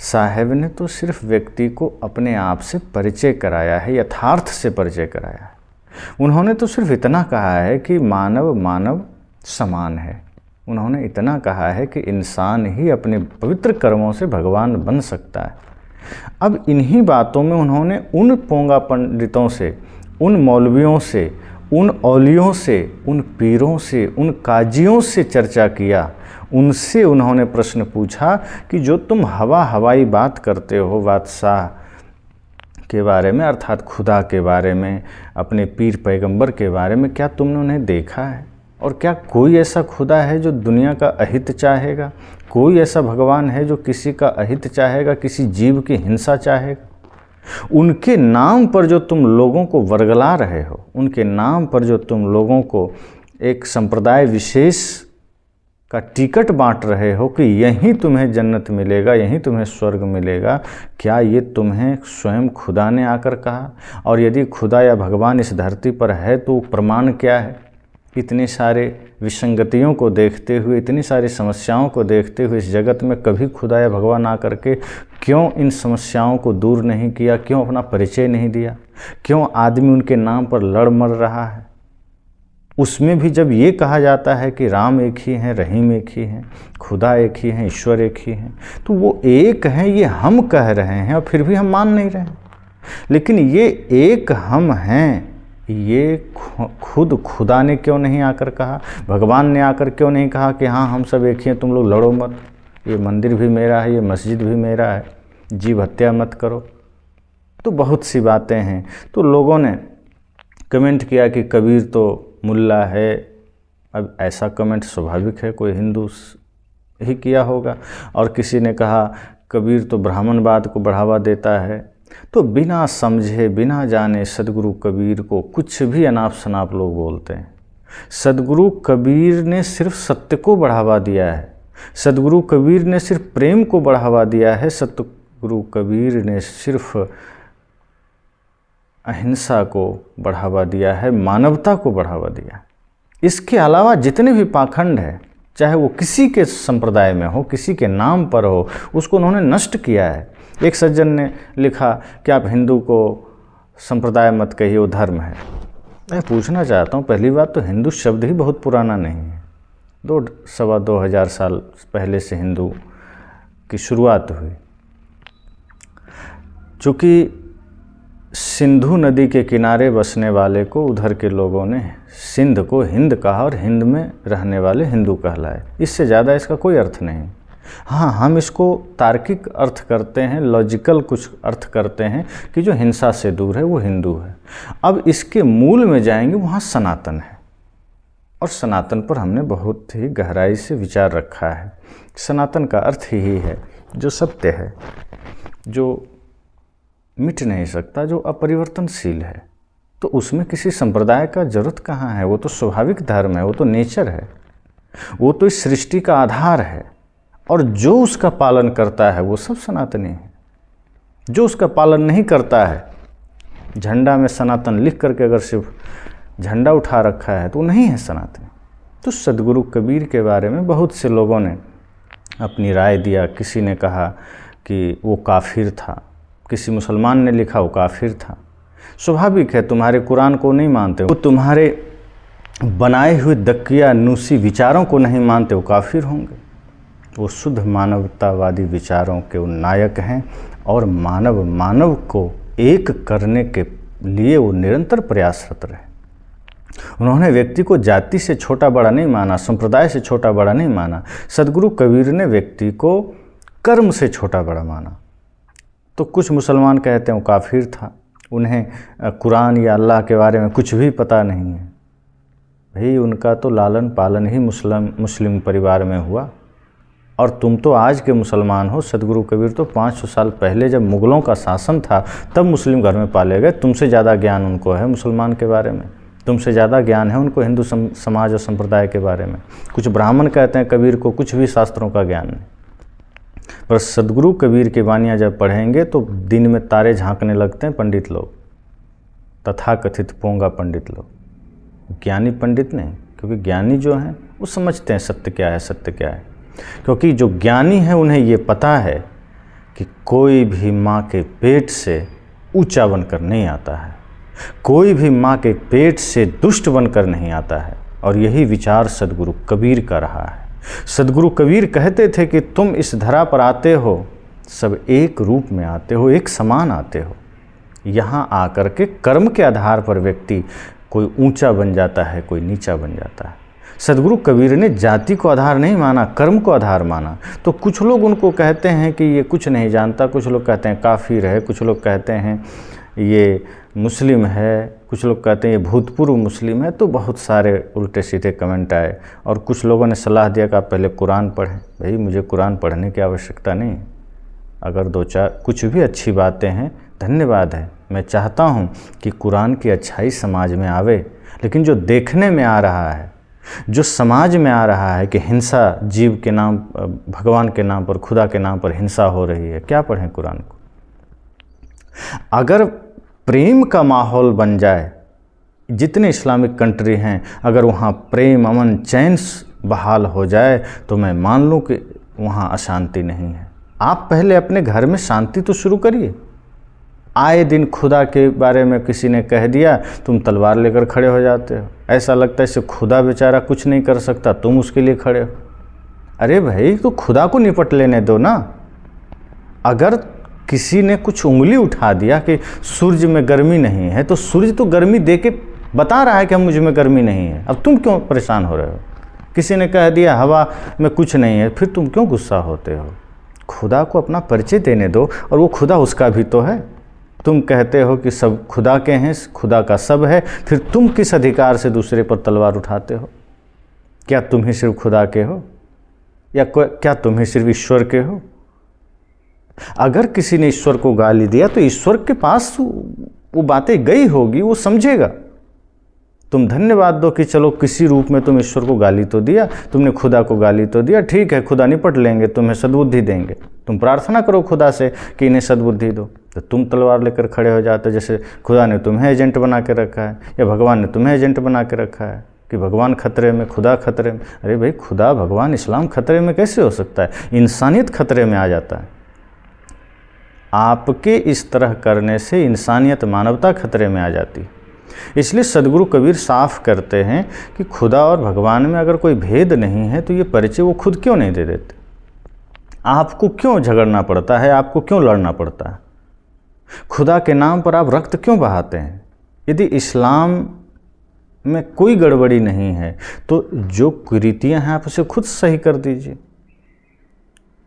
साहब ने तो सिर्फ व्यक्ति को अपने आप से परिचय कराया है, यथार्थ से परिचय कराया है। उन्होंने तो सिर्फ इतना कहा है कि मानव मानव समान है। उन्होंने इतना कहा है कि इंसान ही अपने पवित्र कर्मों से भगवान बन सकता है। अब इन्हीं बातों में उन्होंने उन पोंगा पंडितों से, उन मौलवियों से, उन औलियों से, उन पीरों से, उन काजियों से चर्चा किया। उनसे उन्होंने प्रश्न पूछा कि जो तुम हवाई बात करते हो बादशाह के बारे में, अर्थात खुदा के बारे में, अपने पीर पैगंबर के बारे में, क्या तुमने उन्हें देखा है? और क्या कोई ऐसा खुदा है जो दुनिया का अहित चाहेगा? कोई ऐसा भगवान है जो किसी का अहित चाहेगा, किसी जीव की हिंसा चाहेगा? उनके नाम पर जो तुम लोगों को वर्गला रहे हो, उनके नाम पर जो तुम लोगों को एक संप्रदाय विशेष का टिकट बांट रहे हो कि यहीं तुम्हें जन्नत मिलेगा, यहीं तुम्हें स्वर्ग मिलेगा, क्या ये तुम्हें स्वयं खुदा ने आकर कहा? और यदि खुदा या भगवान इस धरती पर है तो प्रमाण क्या है? इतने सारे विसंगतियों को देखते हुए, इतनी सारी समस्याओं को देखते हुए इस जगत में कभी खुदा या भगवान आकर के क्यों इन समस्याओं को दूर नहीं किया? क्यों अपना परिचय नहीं दिया? क्यों आदमी उनके नाम पर लड़ मर रहा है? उसमें भी जब ये कहा जाता है कि राम एक ही हैं, रहीम एक ही हैं, खुदा एक ही हैं, ईश्वर एक ही हैं, तो वो एक हैं ये हम कह रहे हैं और फिर भी हम मान नहीं रहे हैं। लेकिन ये एक हम हैं, ये खुद खुदा ने क्यों नहीं आकर कहा? भगवान ने आकर क्यों नहीं कहा कि हाँ हम सब एक ही हैं, तुम लोग लड़ो मत, ये मंदिर भी मेरा है, ये मस्जिद भी मेरा है, जीव हत्या मत करो? तो बहुत सी बातें हैं। तो लोगों ने कमेंट किया कि कबीर तो मुल्ला है। अब ऐसा कमेंट स्वाभाविक है, कोई हिंदू ही किया होगा। और किसी ने कहा कबीर तो ब्राह्मणवाद को बढ़ावा देता है। तो बिना समझे बिना जाने सदगुरु कबीर को कुछ भी अनाप शनाप लोग बोलते हैं। सदगुरु कबीर ने सिर्फ सत्य को बढ़ावा दिया है, सदगुरु कबीर ने सिर्फ प्रेम को बढ़ावा दिया है, सतगुरु कबीर ने सिर्फ अहिंसा को बढ़ावा दिया है, मानवता को बढ़ावा दिया। इसके अलावा जितने भी पाखंड हैं, चाहे वो किसी के संप्रदाय में हो, किसी के नाम पर हो, उसको उन्होंने नष्ट किया है। एक सज्जन ने लिखा कि आप हिंदू को संप्रदाय मत कहिए, वो धर्म है। मैं पूछना चाहता हूँ, पहली बात तो हिंदू शब्द ही बहुत पुराना नहीं है। 2-2,500 साल पहले से हिंदू की शुरुआत हुई। चूँकि सिंधु नदी के किनारे बसने वाले को उधर के लोगों ने सिंध को हिंद कहा और हिंद में रहने वाले हिंदू कहलाए। इससे ज़्यादा इसका कोई अर्थ नहीं। हाँ, हम इसको तार्किक अर्थ करते हैं, लॉजिकल कुछ अर्थ करते हैं कि जो हिंसा से दूर है वो हिंदू है। अब इसके मूल में जाएंगे, वहाँ सनातन है और सनातन पर हमने बहुत ही गहराई से विचार रखा है। सनातन का अर्थ ही है जो सत्य है, जो मिट नहीं सकता, जो अपरिवर्तनशील है। तो उसमें किसी संप्रदाय का जरूरत कहाँ है? वो तो स्वाभाविक धर्म है, वो तो नेचर है, वो तो इस सृष्टि का आधार है। और जो उसका पालन करता है वो सब सनातनी है। जो उसका पालन नहीं करता है, झंडा में सनातन लिख करके अगर सिर्फ झंडा उठा रखा है तो वो नहीं है सनातनी। तो सदगुरु कबीर के बारे में बहुत से लोगों ने अपनी राय दिया। किसी ने कहा कि वो काफिर था, किसी मुसलमान ने लिखा वो काफिर था। स्वाभाविक है, तुम्हारे कुरान को नहीं मानते, वो तुम्हारे बनाए हुए दक्किया नूसी विचारों को नहीं मानते, वो काफिर होंगे। वो शुद्ध मानवतावादी विचारों के वो नायक हैं और मानव को एक करने के लिए वो निरंतर प्रयासरत रहे। उन्होंने व्यक्ति को जाति से छोटा बड़ा नहीं माना, संप्रदाय से छोटा बड़ा नहीं माना। सदगुरु कबीर ने व्यक्ति को कर्म से छोटा बड़ा माना। तो कुछ मुसलमान कहते हैं वो काफिर था, उन्हें कुरान या अल्लाह के बारे में कुछ भी पता नहीं है। भाई, उनका तो लालन पालन ही मुस्लिम परिवार में हुआ। और तुम तो आज के मुसलमान हो। सदगुरु कबीर तो 500 साल पहले जब मुग़लों का शासन था तब मुस्लिम घर में पाले गए। तुमसे ज़्यादा ज्ञान उनको है मुसलमान के बारे में, तुमसे ज़्यादा ज्ञान है उनको हिंदू समाज और संप्रदाय के बारे में। कुछ ब्राह्मण कहते हैं कबीर को कुछ भी शास्त्रों का ज्ञान नहीं। पर सदगुरु कबीर की वानियाँ जब पढ़ेंगे तो दिन में तारे झांकने लगते हैं पंडित लोग, तथाकथित पोंगा पंडित लोग, ज्ञानी पंडित नहीं। क्योंकि ज्ञानी जो हैं वो समझते हैं सत्य क्या है, सत्य क्या है। क्योंकि जो ज्ञानी है उन्हें ये पता है कि कोई भी माँ के पेट से ऊंचा बनकर नहीं आता है, कोई भी माँ के पेट से दुष्ट बनकर नहीं आता है। और यही विचार सदगुरु कबीर का रहा है। सदगुरु कबीर कहते थे कि तुम इस धरा पर आते हो, सब एक रूप में आते हो, एक समान आते हो। यहाँ आकर के कर्म के आधार पर व्यक्ति कोई ऊंचा बन जाता है, कोई नीचा बन जाता है। सदगुरु कबीर ने जाति को आधार नहीं माना, कर्म को आधार माना। तो कुछ लोग उनको कहते हैं कि ये कुछ नहीं जानता, कुछ लोग कहते हैं काफिर है, कुछ लोग कहते हैं ये मुस्लिम है, कुछ लोग कहते हैं ये भूतपूर्व मुस्लिम है। तो बहुत सारे उल्टे सीधे कमेंट आए और कुछ लोगों ने सलाह दिया कि आप पहले कुरान पढ़ें। भाई मुझे कुरान पढ़ने की आवश्यकता नहीं, अगर दो चार कुछ भी अच्छी बातें हैं धन्यवाद है। मैं चाहता हूँ कि कुरान की अच्छाई समाज में आवे, लेकिन जो देखने में आ रहा है, जो समाज में आ रहा है कि हिंसा, जीव के नाम, भगवान के नाम पर, खुदा के नाम पर हिंसा हो रही है, क्या पढ़ें कुरान को? अगर प्रेम का माहौल बन जाए, जितने इस्लामिक कंट्री हैं, अगर वहाँ प्रेम, अमन, चैन बहाल हो जाए तो मैं मान लूँ कि वहाँ अशांति नहीं है। आप पहले अपने घर में शांति तो शुरू करिए। आए दिन खुदा के बारे में किसी ने कह दिया, तुम तलवार लेकर खड़े हो जाते हो। ऐसा लगता है इससे खुदा बेचारा कुछ नहीं कर सकता, तुम उसके लिए खड़े हो। अरे भाई, तो खुदा को निपट लेने दो ना। अगर किसी ने कुछ उंगली उठा दिया कि सूरज में गर्मी नहीं है, तो सूरज तो गर्मी दे के बता रहा है कि हम मुझ में गर्मी नहीं है, अब तुम क्यों परेशान हो रहे हो? किसी ने कह दिया हवा में कुछ नहीं है, फिर तुम क्यों गुस्सा होते हो? खुदा को अपना परिचय देने दो, और वो खुदा उसका भी तो है। तुम कहते हो कि सब खुदा के हैं, खुदा का सब है, फिर तुम किस अधिकार से दूसरे पर तलवार उठाते हो? क्या तुम ही सिर्फ खुदा के हो, या क्या तुम ही सिर्फ ईश्वर के हो? अगर किसी ने ईश्वर को गाली दिया तो ईश्वर के पास वो बातें गई होगी, वो समझेगा। तुम धन्यवाद दो कि चलो किसी रूप में तुम ईश्वर को गाली तो दिया, तुमने खुदा को गाली तो दिया, ठीक है, खुदा निपट लेंगे, तुम्हें सद्बुद्धि देंगे। तुम प्रार्थना करो खुदा से कि इन्हें सद्बुद्धि दो। तो तुम तलवार लेकर खड़े हो जाते, जैसे खुदा ने तुम्हें एजेंट बना के रखा है, या भगवान ने तुम्हें एजेंट बना के रखा है कि भगवान खतरे में, खुदा खतरे में। अरे भाई, खुदा, भगवान, इस्लाम खतरे में कैसे हो सकता है? इंसानियत खतरे में आ जाता है। आपके इस तरह करने से इंसानियत, मानवता खतरे में आ जाती है। इसलिए सदगुरु कबीर साफ करते हैं कि खुदा और भगवान में अगर कोई भेद नहीं है तो ये परिचय वो खुद क्यों नहीं दे देते? आपको क्यों झगड़ना पड़ता है? आपको क्यों लड़ना पड़ता है? खुदा के नाम पर आप रक्त क्यों बहाते हैं? यदि इस्लाम में कोई गड़बड़ी नहीं है तो जो कुरीतियाँ हैं आप उसे खुद सही कर दीजिए।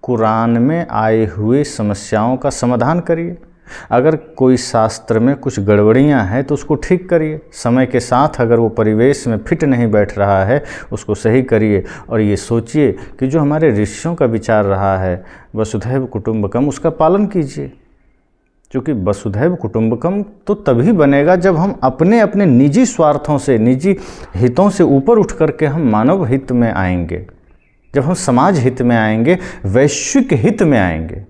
कुरान में आए हुए समस्याओं का समाधान करिए। अगर कोई शास्त्र में कुछ गड़बड़ियां हैं तो उसको ठीक करिए। समय के साथ अगर वो परिवेश में फिट नहीं बैठ रहा है उसको सही करिए। और ये सोचिए कि जो हमारे ऋषियों का विचार रहा है वसुधैव कुटुंबकम, उसका पालन कीजिए। क्योंकि वसुधैव कुटुंबकम तो तभी बनेगा जब हम अपने अपने निजी स्वार्थों से, निजी हितों से ऊपर उठ करके हम मानव हित में आएंगे, जब हम समाज हित में आएंगे, वैश्विक हित में आएंगे।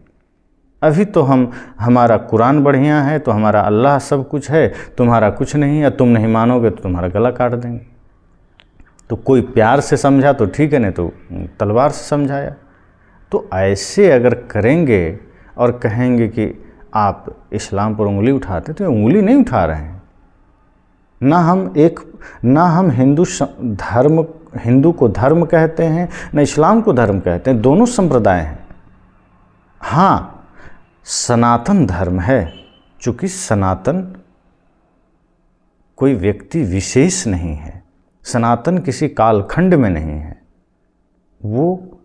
अभी तो हमारा कुरान बढ़िया है तो हमारा अल्लाह सब कुछ है, तुम्हारा कुछ नहीं है, तुम नहीं मानोगे तो तुम्हारा गला काट देंगे। तो कोई प्यार से समझा तो ठीक है, नहीं तो तलवार से समझाया। तो ऐसे अगर करेंगे और कहेंगे कि आप इस्लाम पर उंगली उठाते, तो उंगली नहीं उठा रहे हैं। ना हम हिंदू को धर्म कहते हैं, न इस्लाम को धर्म कहते हैं, दोनों संप्रदाय हैं। हाँ, सनातन धर्म है, चूँकि सनातन कोई व्यक्ति विशेष नहीं है, सनातन किसी कालखंड में नहीं है, वो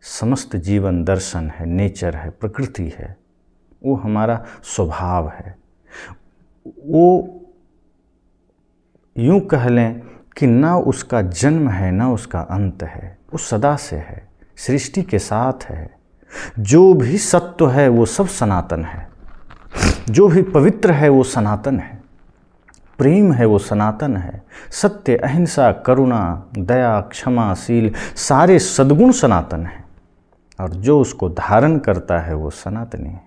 समस्त जीवन दर्शन है, नेचर है, प्रकृति है, वो हमारा स्वभाव है। वो यूँ कह लें कि ना उसका जन्म है ना उसका अंत है, वो सदा से है, सृष्टि के साथ है। जो भी सत्य है वो सब सनातन है, जो भी पवित्र है वो सनातन है, प्रेम है वो सनातन है, सत्य, अहिंसा, करुणा, दया, क्षमाशील, सारे सद्गुण सनातन हैं, और जो उसको धारण करता है वो सनातनी है।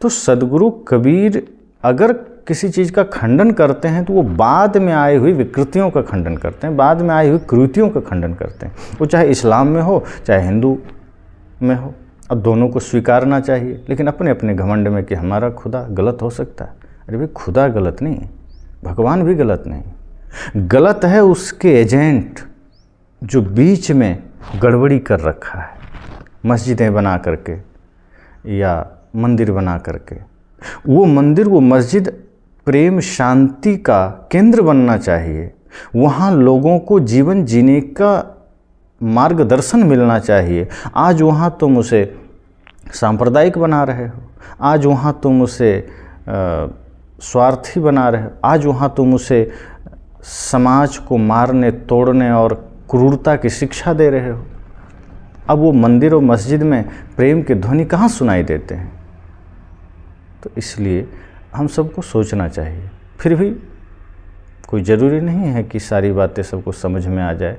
तो सदगुरु कबीर अगर किसी चीज़ का खंडन करते हैं तो वो बाद में आई हुई विकृतियों का खंडन करते हैं, बाद में आई हुई कृतियों का खंडन करते हैं। वो चाहे इस्लाम में हो चाहे हिंदू में हो। अब दोनों को स्वीकारना चाहिए, लेकिन अपने अपने घमंड में कि हमारा खुदा गलत हो सकता है। अरे भाई, खुदा गलत नहीं, भगवान भी गलत नहीं, गलत है उसके एजेंट जो बीच में गड़बड़ी कर रखा है, मस्जिदें बना करके या मंदिर बना करके। वो मंदिर, वो मस्जिद प्रेम शांति का केंद्र बनना चाहिए, वहाँ लोगों को जीवन जीने का मार्गदर्शन मिलना चाहिए। आज वहाँ तुम उसे सांप्रदायिक बना रहे हो, आज वहाँ तुम उसे स्वार्थी बना रहे हो, आज वहाँ तुम उसे समाज को मारने तोड़ने और क्रूरता की शिक्षा दे रहे हो। अब वो मंदिर और मस्जिद में प्रेम के ध्वनि कहाँ सुनाई देते हैं? तो इसलिए हम सबको सोचना चाहिए। फिर भी कोई ज़रूरी नहीं है कि सारी बातें सबको समझ में आ जाए।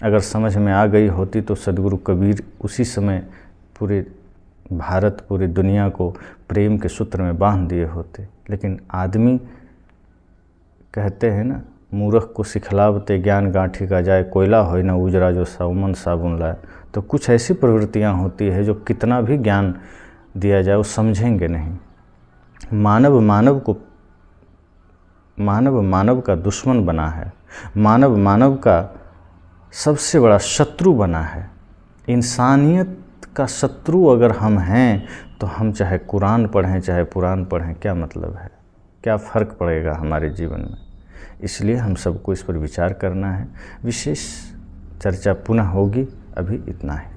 अगर समझ में आ गई होती तो सदगुरु कबीर उसी समय पूरे भारत, पूरी दुनिया को प्रेम के सूत्र में बांध दिए होते। लेकिन आदमी, कहते हैं ना, मूर्ख को सिखलावते ज्ञान गांठी का जाए, कोयला होय ना उजरा जो साउमन साबुन लाए। तो कुछ ऐसी प्रवृत्तियां होती है जो कितना भी ज्ञान दिया जाए वो समझेंगे नहीं। मानव मानव का दुश्मन बना है, मानव का सबसे बड़ा शत्रु बना है। इंसानियत का शत्रु अगर हम हैं तो हम चाहे कुरान पढ़ें चाहे पुराण पढ़ें, क्या मतलब है, क्या फ़र्क पड़ेगा हमारे जीवन में? इसलिए हम सबको इस पर विचार करना है। विशेष चर्चा पुनः होगी, अभी इतना है।